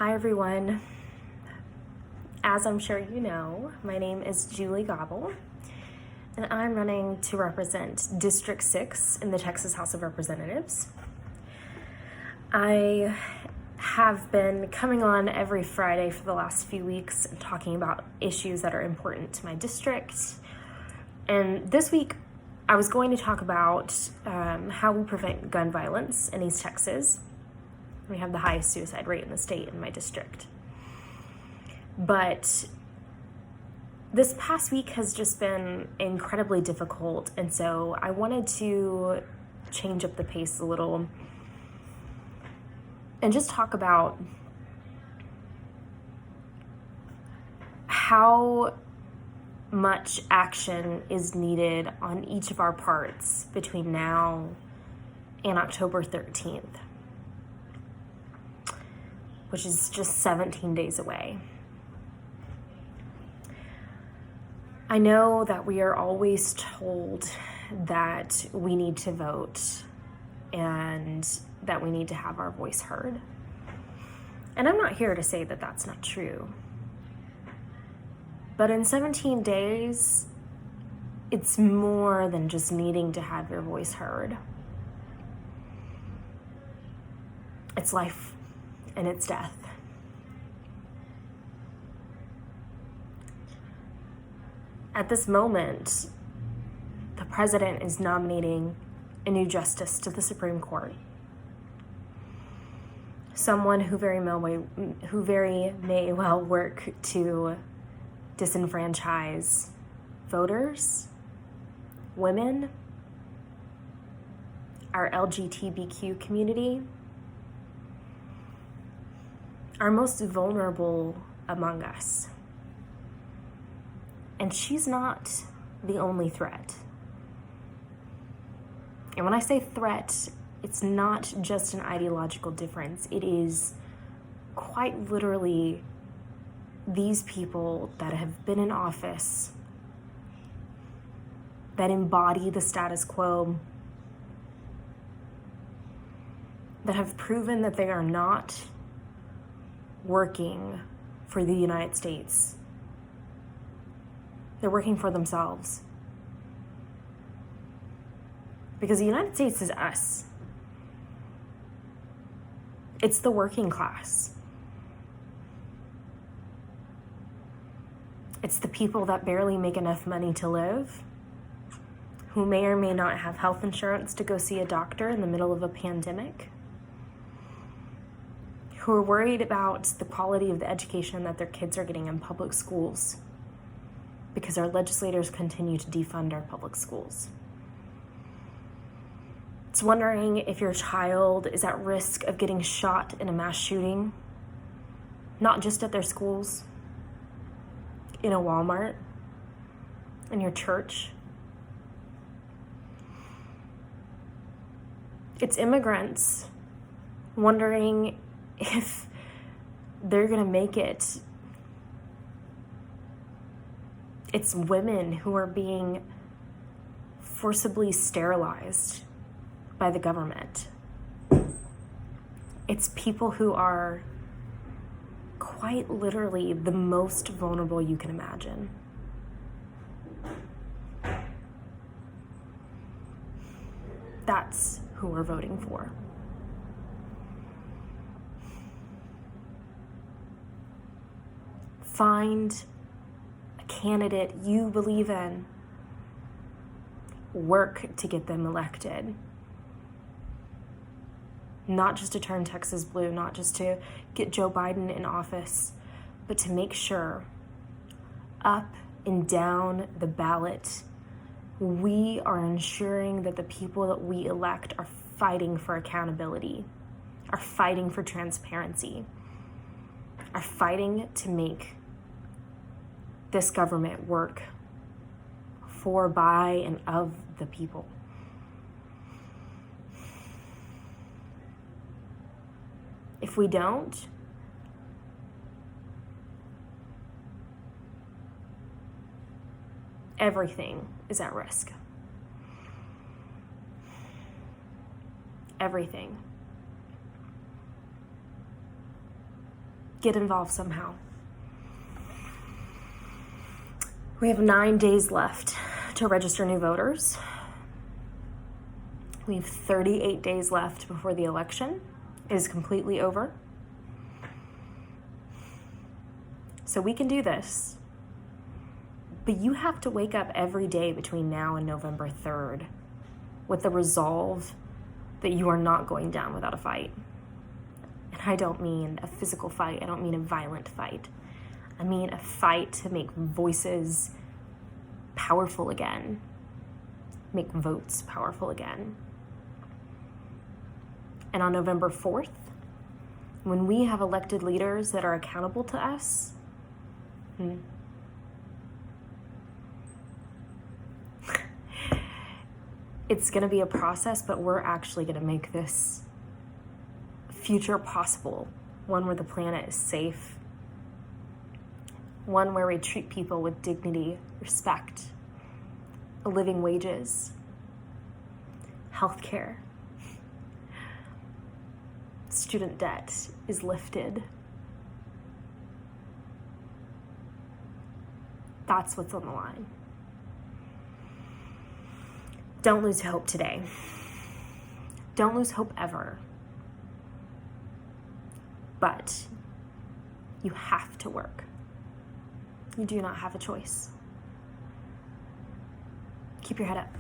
Hi everyone. As I'm sure you know, my name is Julie Gobble, and I'm running to represent District 6 in the Texas House of Representatives. I have been coming on every Friday for the last few weeks and talking about issues that are important to my district. And this week, I was going to talk about how we prevent gun violence in East Texas. We have the highest suicide rate in the state in my district. But this past week has just been incredibly difficult, and so I wanted to change up the pace a little and just talk about how much action is needed on each of our parts between now and October 13th, which is just 17 days away. I know that we are always told that we need to vote and that we need to have our voice heard. And I'm not here to say that that's not true. But in 17 days, it's more than just needing to have your voice heard. It's life and it's death. At this moment, the president is nominating a new justice to the Supreme Court. Someone who very may well work to disenfranchise voters, women, our LGBTQ community, our most vulnerable among us. And she's not the only threat. And when I say threat, it's not just an ideological difference. It is quite literally these people that have been in office, that embody the status quo, that have proven that they are not working for the United States. They're working for themselves. Because the United States is us. It's the working class. It's the people that barely make enough money to live, who may or may not have health insurance to go see a doctor in the middle of a pandemic, who are worried about the quality of the education that their kids are getting in public schools, because our legislators continue to defund our public schools. It's wondering if your child is at risk of getting shot in a mass shooting, not just at their schools, in a Walmart, in your church. It's immigrants wondering if they're gonna make it. It's women who are being forcibly sterilized by the government. It's people who are quite literally the most vulnerable you can imagine. That's who we're voting for. Find candidate you believe in. Work to get them elected. Not just to turn Texas blue, not just to get Joe Biden in office, but to make sure up and down the ballot, we are ensuring that the people that we elect are fighting for accountability, are fighting for transparency, are fighting to make this government work for, by, and of the people. If we don't, everything is at risk. Everything. Get involved somehow. We have 9 days left to register new voters. We have 38 days left before the election is completely over. So we can do this. But you have to wake up every day between now and November 3rd with the resolve that you are not going down without a fight. And I don't mean a physical fight. I don't mean a violent fight. I mean a fight to make voices powerful again, make votes powerful again. And on November 4th, when we have elected leaders that are accountable to us, it's going to be a process, but we're actually going to make this future possible. One where the planet is safe. One where we treat people with dignity, respect, living wages, healthcare. Student debt is lifted. That's what's on the line. Don't lose hope today. Don't lose hope ever. But you have to work. You do not have a choice. Keep your head up.